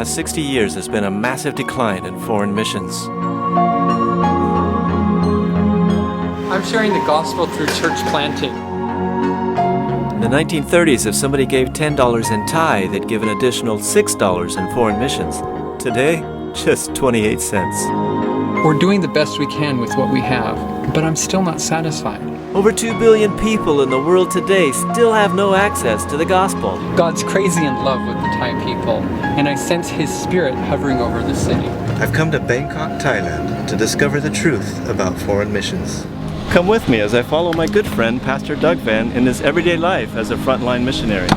past 60 years has been a massive decline in foreign missions. I'm sharing the gospel through church planting. In the 1930s, if somebody gave $10 in Thai, they'd give an additional $6 in foreign missions. Today, just 28 cents. We're doing the best we can with what we have, but I'm still not satisfied. Over 2 billion people in the world today still have no access to the gospel. God's crazy in love with the Thai people, and I sense His Spirit hovering over the city. I've come to Bangkok, Thailand, to discover the truth about foreign missions. Come with me as I follow my good friend, Pastor Doug Van, in his everyday life as a frontline missionary.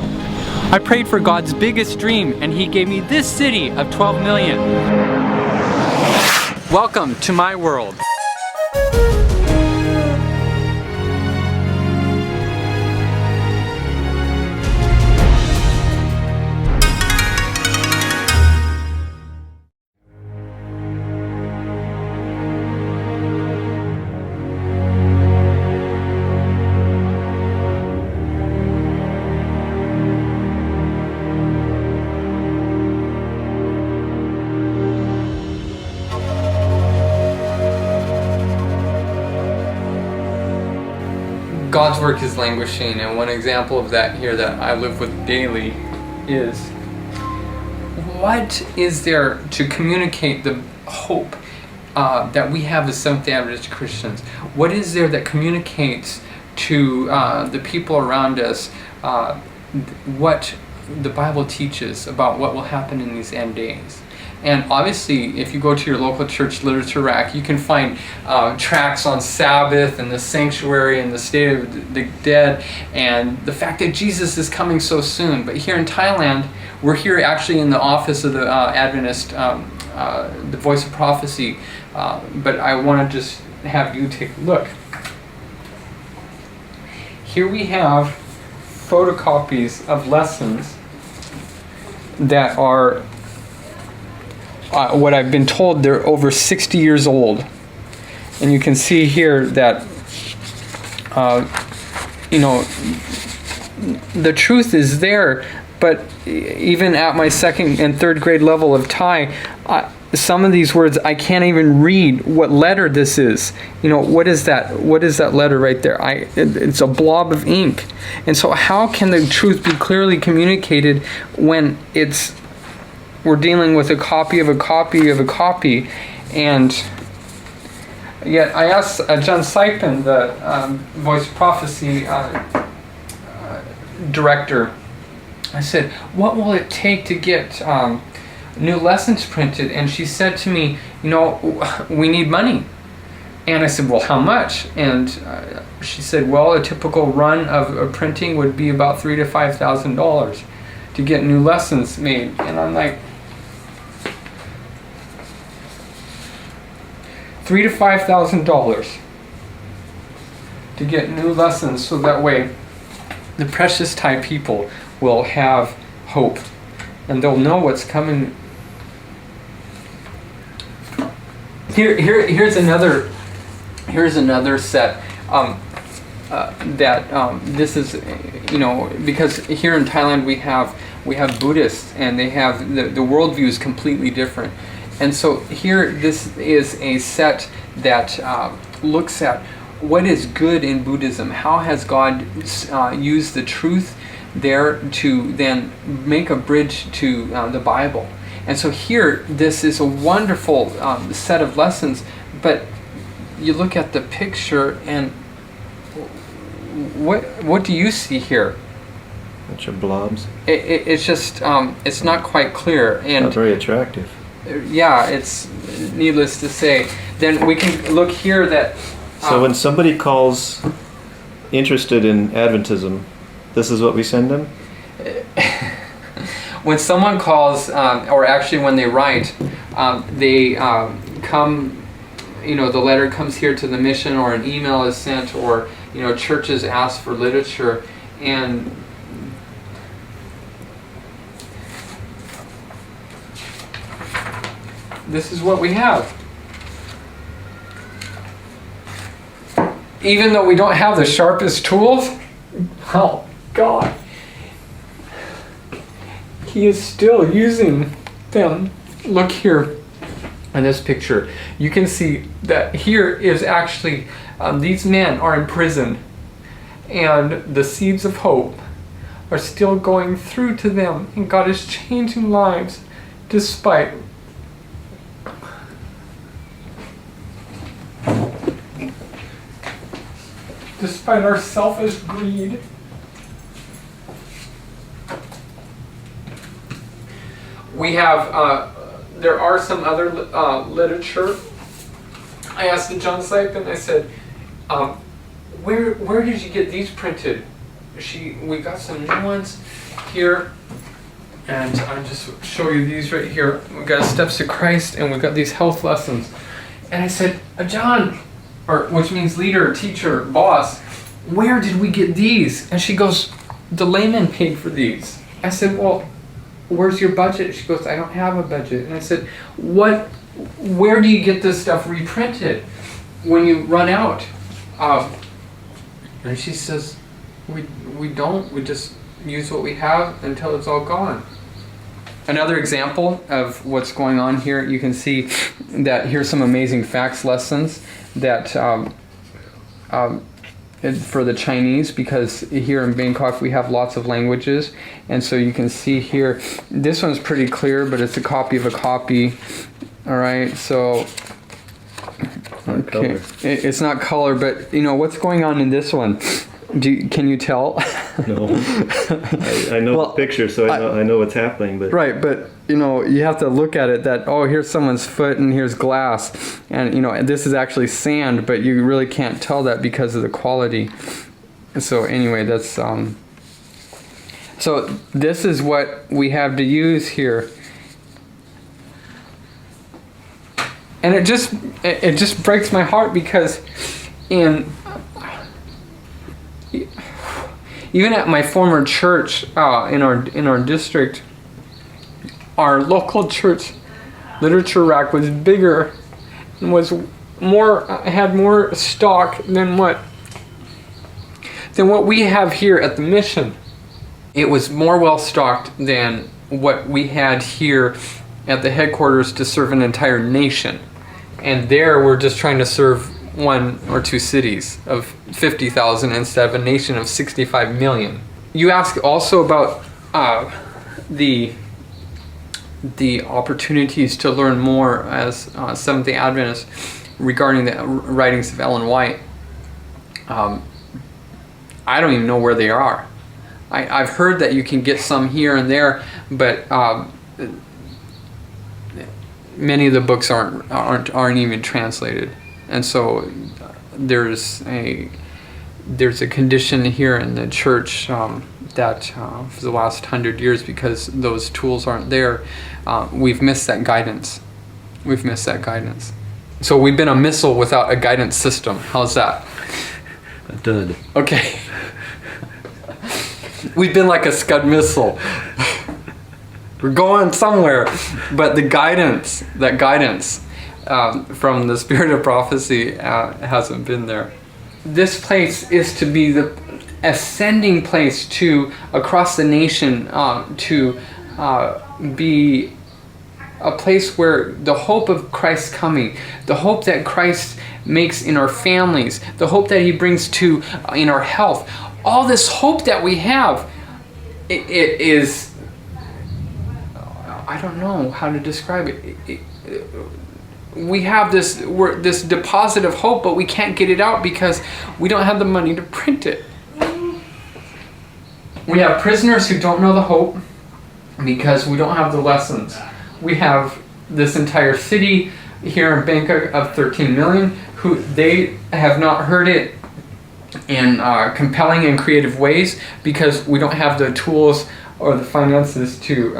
I prayed for God's biggest dream, and He gave me this city of 12 million. Welcome to my world. God's work is languishing, and one example of that here that I live with daily is, what is there to communicate the hope that we have as Seventh-day Adventist Christians? What is there that communicates to the people around us what the Bible teaches about what will happen in these end days? And obviously, if you go to your local church literature rack, you can find tracts on Sabbath and the sanctuary and the state of the dead and the fact that Jesus is coming so soon. But here in Thailand, we're here actually in the office of the Adventist, the Voice of Prophecy. But I want to just have you take a look. Here we have photocopies of lessons that are what I've been told, they're over 60 years old. And you can see here that, the truth is there, but even at my second and third grade level of Thai, some of these words, I can't even read what letter this is. What is that? What is that letter right there? It's a blob of ink. And so how can the truth be clearly communicated when we're dealing with a copy of a copy of a copy? And yet I asked John Sipin, the Voice of Prophecy director, I said, what will it take to get new lessons printed? And she said to me, we need money. And I said, well, how much? And she said, well, a typical run of printing would be about $3,000 to $5,000 to get new lessons made. And I'm like, $3,000 to $5,000 to get new lessons, so that way the precious Thai people will have hope and they'll know what's coming. Here's another set that this is, because here in Thailand we have Buddhists, and they have the worldview is completely different. And so here, this is a set that looks at what is good in Buddhism. How has God used the truth there to then make a bridge to the Bible? And so here, this is a wonderful set of lessons, but you look at the picture, and what do you see here? Bunch of blobs. It's just, it's not quite clear. And not very attractive. Yeah, it's needless to say. Then we can look here that... So when somebody calls interested in Adventism, this is what we send them? When someone calls, or actually when they write, they come, the letter comes here to the mission, or an email is sent, or, churches ask for literature, and this is what we have. Even though we don't have the sharpest tools, oh God, He is still using then look here in this picture. You can see that here is actually, these men are in prison, and the seeds of hope are still going through to them, and God is changing lives despite our selfish greed. We have, there are some other literature. I asked the John Sipin, I said, where did you get these printed? We got some new ones here, and I'll just show you these right here. We got Steps to Christ, and we got these health lessons. And I said, John, which means leader, teacher, boss, where did we get these? And she goes, the layman paid for these. I said, well, where's your budget? She goes, I don't have a budget. And I said, where do you get this stuff reprinted when you run out? And she says, we don't. We just use what we have until it's all gone. Another example of what's going on here, you can see that here's some amazing facts lessons that for the Chinese, because here in Bangkok we have lots of languages, and so you can see here, this one's pretty clear, but it's a copy of a copy. All right, so okay, it's not color, but you know what's going on in this one. Can you tell? No, I know the picture, so I know what's happening. But right, but you know, you have to look at it that, oh, here's someone's foot and here's glass, and you know, and this is actually sand, but you really can't tell that because of the quality. So anyway, that's so this is what we have to use here, and it just breaks my heart, because even at my former church in our district, our local church literature rack was bigger and had more stock than what we have here at the mission. It was more well stocked than what we had here at the headquarters to serve an entire nation, and there we're just trying to serve 1 or 2 cities of 50,000 instead of a nation of 65 million. You ask also about the opportunities to learn more as Seventh-day Adventists regarding the writings of Ellen White. I don't even know where they are. I've heard that you can get some here and there, but many of the books aren't even translated. And so there's a condition here in the church that for the last 100 years, because those tools aren't there, we've missed that guidance. So we've been a missile without a guidance system. How's that? A dud. Okay. We've been like a Scud missile. We're going somewhere, but that guidance from the spirit of prophecy hasn't been there. This place is to be the ascending place to across the nation, to be a place where the hope of Christ's coming, the hope that Christ makes in our families, the hope that he brings to in our health, all this hope that we have, it is, I don't know how to describe it. We have this deposit of hope, but we can't get it out because we don't have the money to print it. We have prisoners who don't know the hope because we don't have the lessons. We have this entire city here in Bangkok of 13 million who they have not heard it in compelling and creative ways because we don't have the tools or the finances to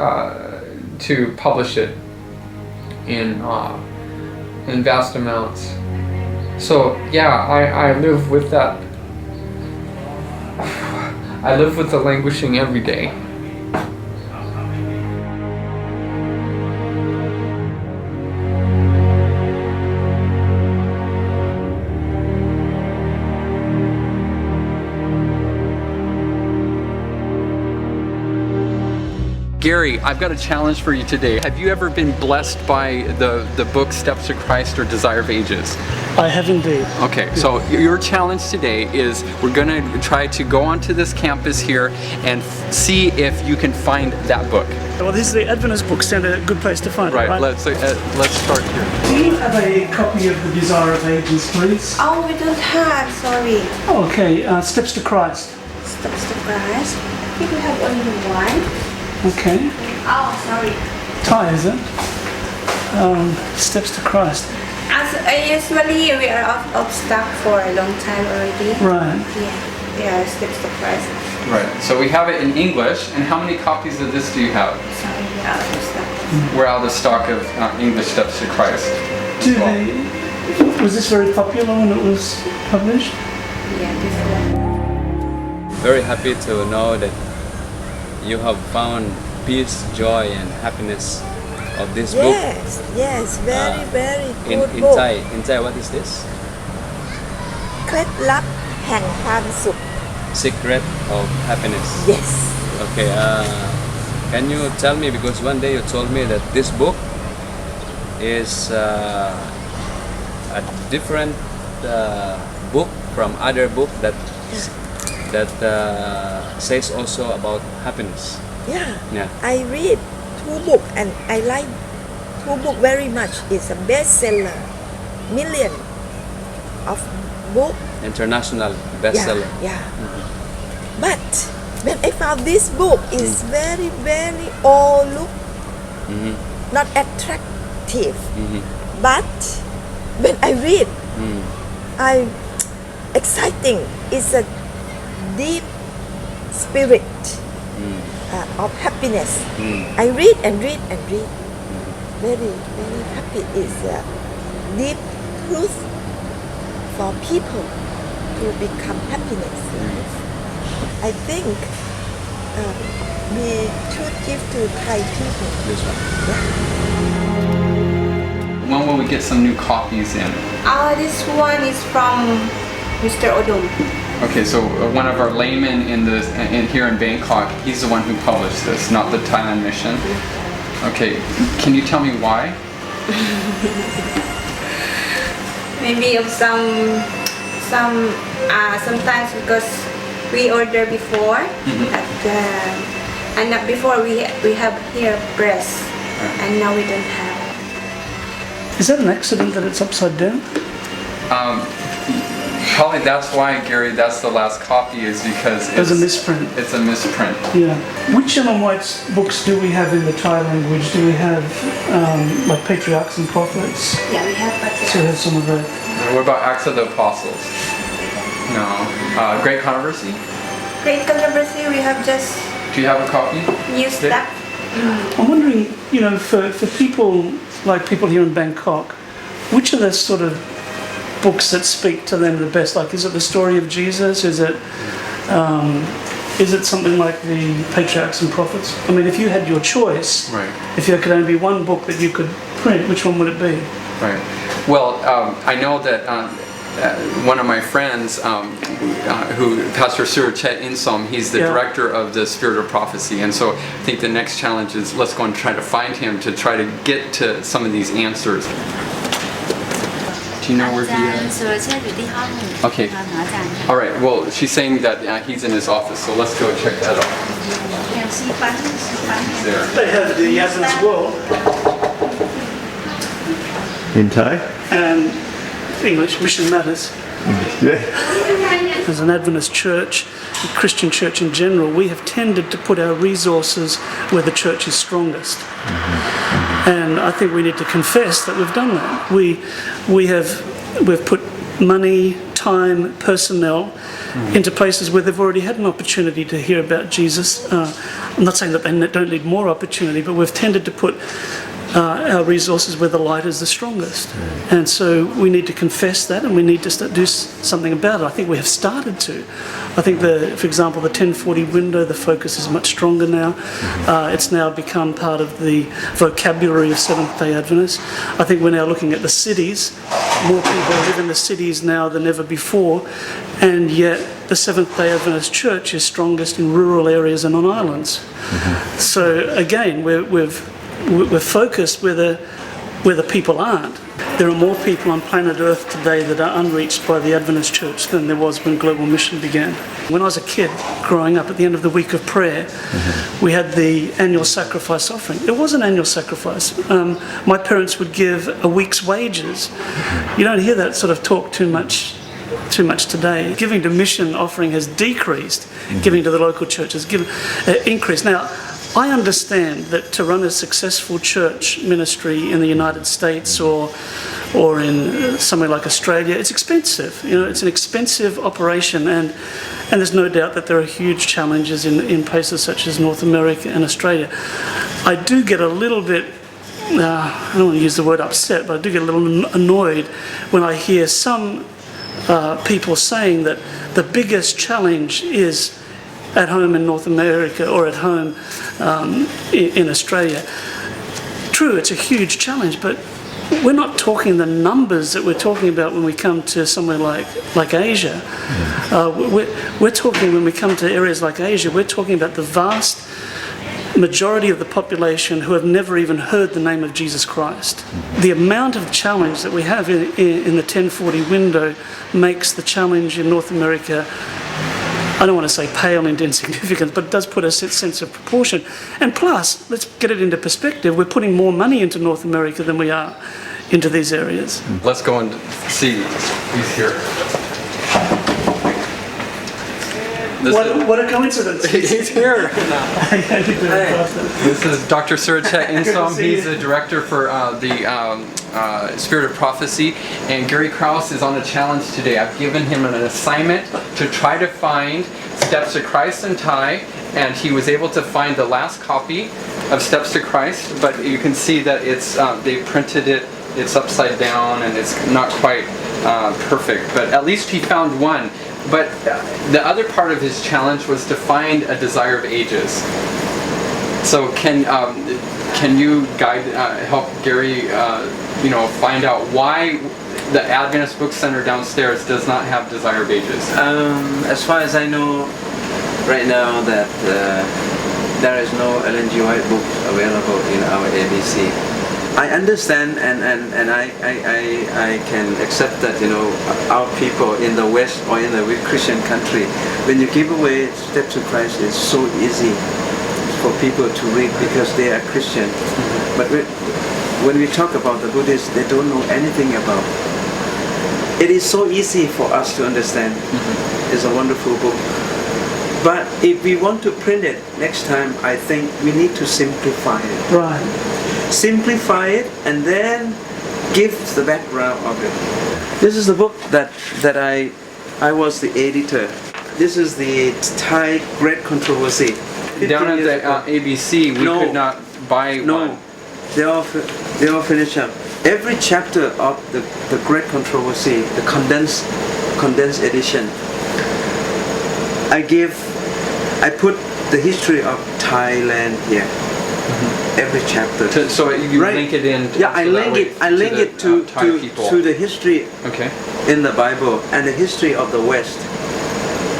publish it in vast amounts. So yeah, I live with that. I live with the languishing every day. Gary, I've got a challenge for you today. Have you ever been blessed by the book Steps to Christ or Desire of Ages? I have indeed. Okay, so your challenge today is we're going to try to go onto this campus here and see if you can find that book. Well, this is the Adventist bookstand, a good place to find it, Right, right? let's start here. Do you have a copy of the Desire of Ages, please? Oh, we don't have, sorry. Okay, Steps to Christ. Steps to Christ. I think we have only one. Okay. Oh, sorry. Thai, is it? Steps to Christ. As usually we are out of stock for a long time already. Right. Yeah, Steps to Christ. Right, so we have it in English, and how many copies of this do you have? Sorry, we are out of stock. We're out of stock of English Steps to Christ. Was this very popular when it was published? Yeah, this one. Very happy to know that you have found peace, joy, and happiness of this book. Yes, very In good book. Thai, what is this? เคล็ดลับแห่งความสุข Secret of happiness. Yes. Okay. Can you tell me, because one day you told me that this book is a different book from other book that says also about happiness. Yeah. I read two book and I like two book very much. It's a bestseller. Million of book. International bestseller. Yeah. But when I found this book is very all look not attractive. But when I read I exciting. It's a deep spirit of happiness. I read and read and read. Very happy. It's a deep truth for people to become happiness. I think we should give to Thai people. This one. When will we get some new copies in? This one is from Mr. Odom. Okay, so one of our laymen in here in Bangkok, he's the one who published this, not the Thailand mission. Okay, can you tell me why? Maybe of sometimes because we order before and before we have here breast and now we don't have. Is that an accident that it's upside down? Probably that's why, Gary, that's the last copy, is because There's a misprint. It's a misprint. Yeah. Which Ellen White's books do we have in the Thai language? Do we have like Patriarchs and Prophets? Yeah, we have but So we have some of that. What about Acts of the Apostles? No. Great Controversy? Great Controversy, we have just Do you have a copy? new stuff. I'm wondering, for people like people here in Bangkok, which are the sort of books that speak to them the best? Like, is it the story of Jesus? Is it something like the Patriarchs and Prophets? I mean, if you had your choice, Right. if there could only be one book that you could print, which one would it be? Right. Well, I know that one of my friends, who Pastor Surichet in Som, he's the director of the Spirit of Prophecy, and so I think the next challenge is let's go and try to find him to try to get to some of these answers. Do you know where he is? Okay. All right. Well, she's saying that he's in his office, so let's go check that out. He's there. They have the Adventist World In Thai? and English, Mission Matters. Yeah. As an Adventist church, a Christian church in general, we have tended to put our resources where the church is strongest. And I think we need to confess that we've done that. We've put money, time, personnel into places where they've already had an opportunity to hear about Jesus. I'm not saying that they don't need more opportunity, but we've tended to put our resources where the light is the strongest. And so we need to confess that, and we need to do something about it. I think we have started to. I think, for example, the 1040 window, the focus is much stronger now. It's now become part of the vocabulary of Seventh-day Adventists. I think we're now looking at the cities. More people live in the cities now than ever before, and yet the Seventh-day Adventist Church is strongest in rural areas and on islands. So again, we're focused where the people aren't. There are more people on planet Earth today that are unreached by the Adventist Church than there was when Global Mission began. When I was a kid growing up, at the end of the week of prayer, we had the annual sacrifice offering. It was an annual sacrifice. My parents would give a week's wages. You don't hear that sort of talk too much today. Giving to mission offering has decreased. Giving to the local church has increased. Now, I understand that to run a successful church ministry in the United States or in somewhere like Australia, it's expensive. It's an expensive operation, and there's no doubt that there are huge challenges in places such as North America and Australia. I do get a little bit, I don't want to use the word upset, but I do get a little annoyed when I hear some people saying that the biggest challenge is at home in North America or at home in Australia. True, it's a huge challenge, but we're not talking the numbers that we're talking about when we come to somewhere like Asia. We're talking, when we come to areas like Asia, we're talking about the vast majority of the population who have never even heard the name of Jesus Christ. The amount of challenge that we have in the 1040 window makes the challenge in North America, I don't want to say pale and insignificant, but it does put a sense of proportion. And plus, let's get it into perspective, we're putting more money into North America than we are into these areas. Let's go and see who's here. What a coincidence. He's here now. This is Dr. Surichet Insom. He's the director for the Spirit of Prophecy. And Gary Krause is on a challenge today. I've given him an assignment to try to find Steps to Christ in Thai. And he was able to find the last copy of Steps to Christ. But you can see that it's they printed it. It's upside down and it's not quite perfect. But at least he found one. But the other part of his challenge was to find a Desire of Ages. So can you help Gary, find out why the Adventist Book Center downstairs does not have Desire of Ages? As far as I know, right now that there is no Ellen G. White book available in our ABC. I understand and I can accept that, our people in the West or in the Christian country, when you give away Steps to Christ, it's so easy for people to read because they are Christian. But when we talk about the Buddhists, they don't know anything about it. It is so easy for us to understand. It's a wonderful book. But if we want to print it next time, I think we need to simplify it. Right. Simplify it and then give the background of it. This is the book that I was the editor. This is the Thai Great Controversy. Down at the ABC, we could not buy one. They all finished up. Every chapter of the Great Controversy, the condensed edition, I put the history of Thailand here. Every chapter. So you link it in. Yeah, I link it to the history in the Bible and the history of the West.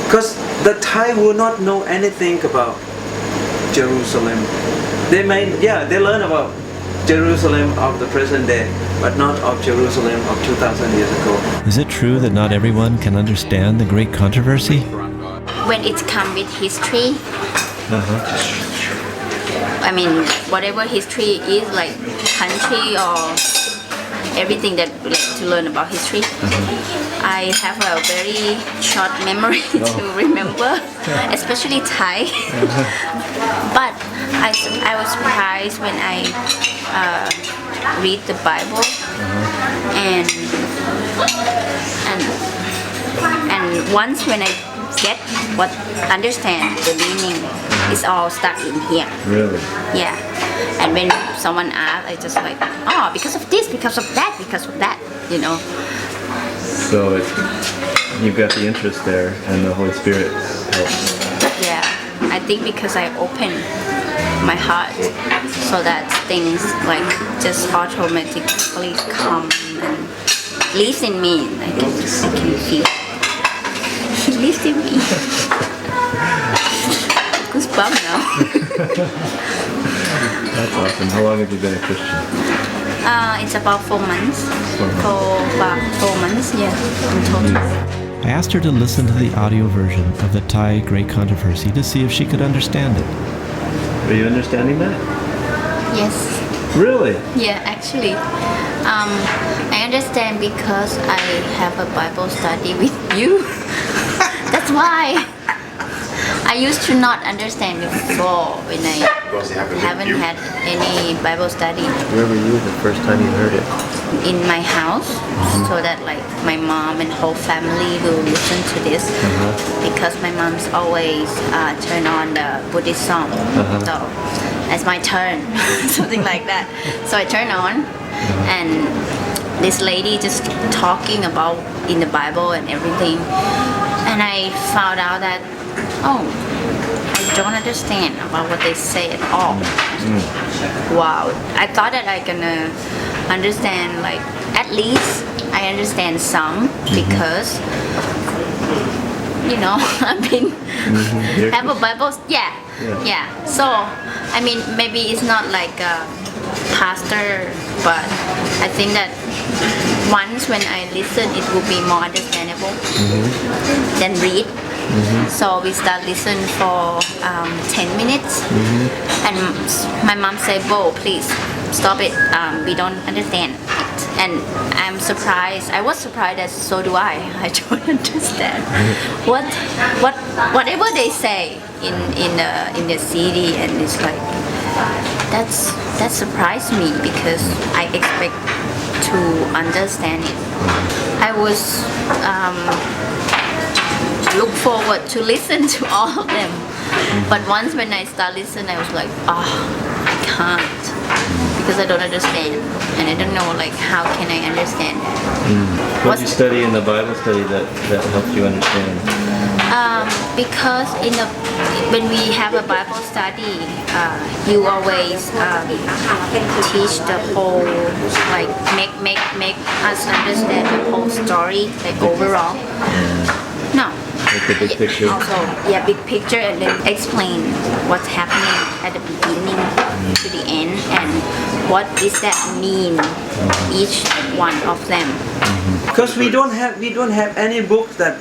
Because the Thai will not know anything about Jerusalem. They learn about Jerusalem of the present day, but not of Jerusalem of 2,000 years ago. Is it true that not everyone can understand the Great Controversy? When it comes with history, I mean, whatever history is, like country or everything that we like to learn about history, I have a very short memory to remember, especially Thai. But I was surprised when I read the Bible and once when I understand the meaning, it's all stuck in here. Really? Yeah. And when someone asks, I just like, oh, because of this, because of that, you know. So you've got the interest there, and the Holy Spirit helps. Yeah, I think because I open my heart so that things like just automatically come and lives in me. I can feel he lives in me. Goosebumps now. That's awesome. How long have you been a Christian? It's about 4 months. For about 4 months, yeah, in total. I asked her to listen to the audio version of the Thai Great Controversy to see if she could understand it. Are you understanding that? Yes. Really? Yeah, actually. I understand because I have a Bible study with you. That's why. I used to not understand before when I haven't had any Bible study. Where were you the first time you heard it? In my house, so that like my mom and whole family will listen to this, because my mom's always turn on the Buddhist song. So it's my turn, something like that. So I turn on, and this lady just talking about in the Bible and everything, and I found out that I don't understand about what they say at all. Wow, I thought that I gonna understand, like at least I understand some, because you know I've been have a Bible, yeah. So I mean, maybe it's not like a pastor, but I think that once when I listen, it will be more understandable than read. So we start listen for 10 minutes, and my mom said, "Bo, please stop it. We don't understand it." And I'm surprised. I was surprised that so do I. I don't understand whatever they say in the CD, and it's like that surprised me because I expect to understand it. I was look forward to listen to all of them, but once when I start listening, I was like, I can't, because I don't understand, and I don't know like how can I understand that. What did you study in the Bible study that helped you understand? Because when we have a Bible study, you always teach the whole, like make us understand the whole story, like overall. No. Like the big picture? Also, big picture, and then explain what's happening at the beginning to the end, and what does that mean, each one of them. Because we don't have any book that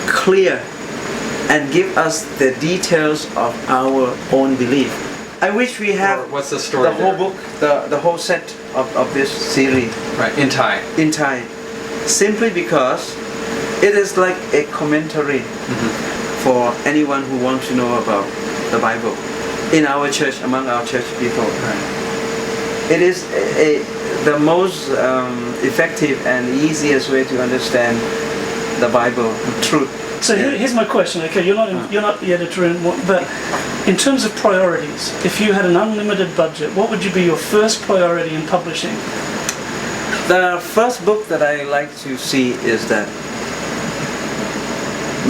clear and give us the details of our own belief. I wish we have what's the story? The whole book, the whole set of this series. Right, in Thai. In Thai, simply because it is like a commentary for anyone who wants to know about the Bible in our church, among our church people. Right. It is the most effective and easiest way to understand the Bible, the truth. So here's my question. Okay, you're not the editor, but in terms of priorities, if you had an unlimited budget, what would be your first priority in publishing? The first book that I like to see is that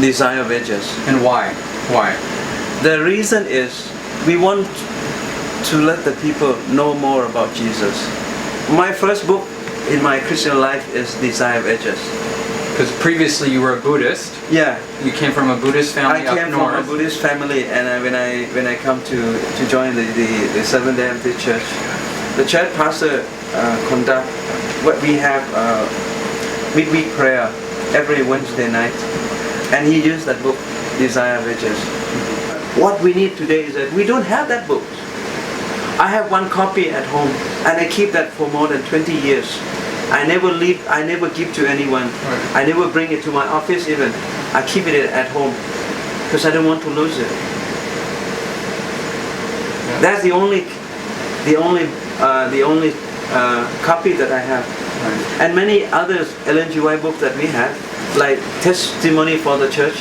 Desire of Ages. And why? Why? The reason is we want to let the people know more about Jesus. My first book in my Christian life is Desire of Ages. Because previously you were a Buddhist. Yeah. You came from a Buddhist family up north. I came from a Buddhist family, and when I come to join the Seventh-day Adventist Church, the church pastor conduct what we have midweek prayer every Wednesday night, and he used that book, Desire of Ages. What we need today is that we don't have that book. I have one copy at home, and I keep that for more than 20 years. I never give to anyone. I never bring it to my office even. I keep it at home because I don't want to lose it. That's the only copy that I have. And many others Ellen G. White books that we have, like Testimony for the Church,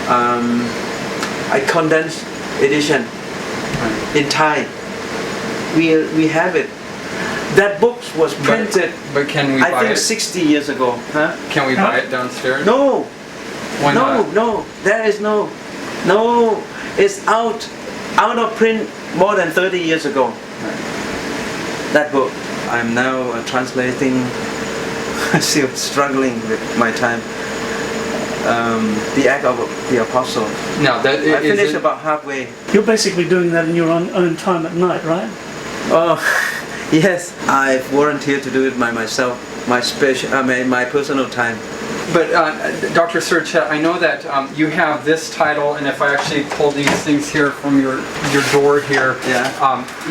a condensed edition. in Thai. We have it. That book was printed, But can we I buy think it? 60 years ago. Huh? Can we buy it downstairs? No, Why not? no. There is no. It's out of print more than 30 years ago. That book. I'm now translating. Still struggling with my time. The Act of the Apostle. No, that I finished about halfway. You're basically doing that in your own time at night, right? Oh, yes. I've volunteered to do it by myself. My personal time. But Dr. Surichet, I know that you have this title, and if I actually pull these things here from your door here,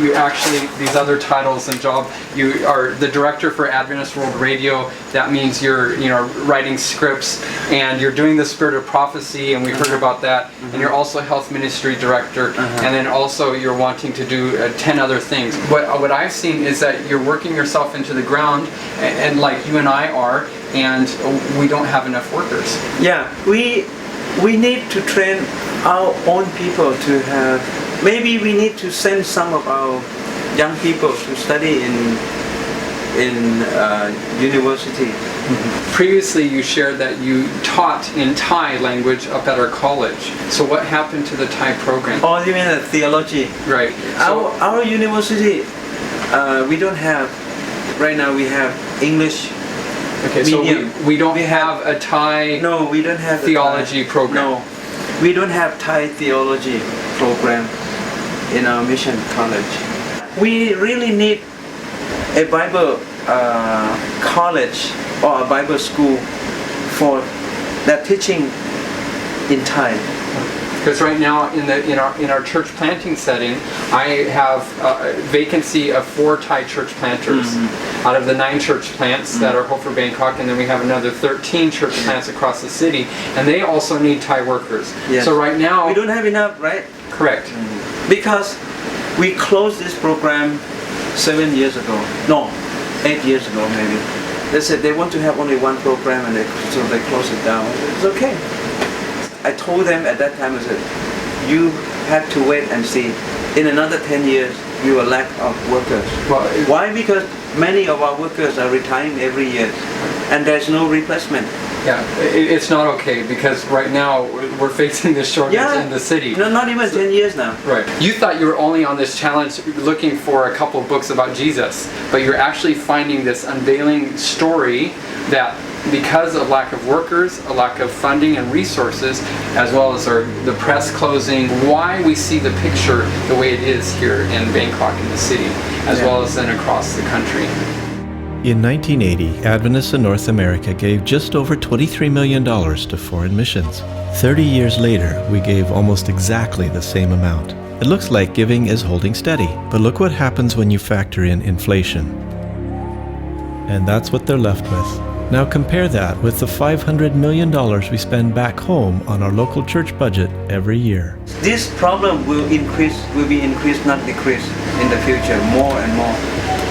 you actually, these other titles and job, you are the director for Adventist World Radio. That means you're writing scripts, and you're doing the Spirit of Prophecy, and we heard about that, and you're also health ministry director, and then also you're wanting to do 10 other things. What I've seen is that you're working yourself into the ground, and like you and I are, and we don't have enough workers. Yeah, we need to train our own people to have. Maybe we need to send some of our young people to study in university. Previously, you shared that you taught in Thai language up at our college. So what happened to the Thai program? Oh, you mean the theology? Right. So, Our university, we don't have. Right now, we have English. okay, medium. so we don't have a Thai No, we don't have theology program. No, we don't have Thai theology program in our mission college. We really need a Bible college or a Bible school for that teaching in Thai. Because right now in our church planting setting, I have a vacancy of 4 Thai church planters out of the 9 church plants that are Hope for Bangkok, and then we have another 13 church plants across the city, and they also need Thai workers. Yes. So right now, We don't have enough, right? correct. Because we closed this program 7 years ago. No, 8 years ago maybe. They said they want to have only one program, and so they closed it down. It's okay. I told them at that time, I said, you have to wait and see. In another 10 years, we will lack of workers. Well, Why? Because many of our workers are retiring every year, and there's no replacement. yeah, it's not okay because right now we're facing this shortage in the city. No, not even 10 years now. Right. You thought you were only on this challenge looking for a couple of books about Jesus, but you're actually finding this unveiling story that because of lack of workers, a lack of funding and resources, as well as the press closing, why we see the picture the way it is here in Bangkok in the city, as well as then across the country. In 1980, Adventists in North America gave just over $23 million to foreign missions. 30 years later, we gave almost exactly the same amount. It looks like giving is holding steady, but look what happens when you factor in inflation. And that's what they're left with. Now compare that with the $500 million we spend back home on our local church budget every year. This problem will be increased, not decreased in the future, more and more.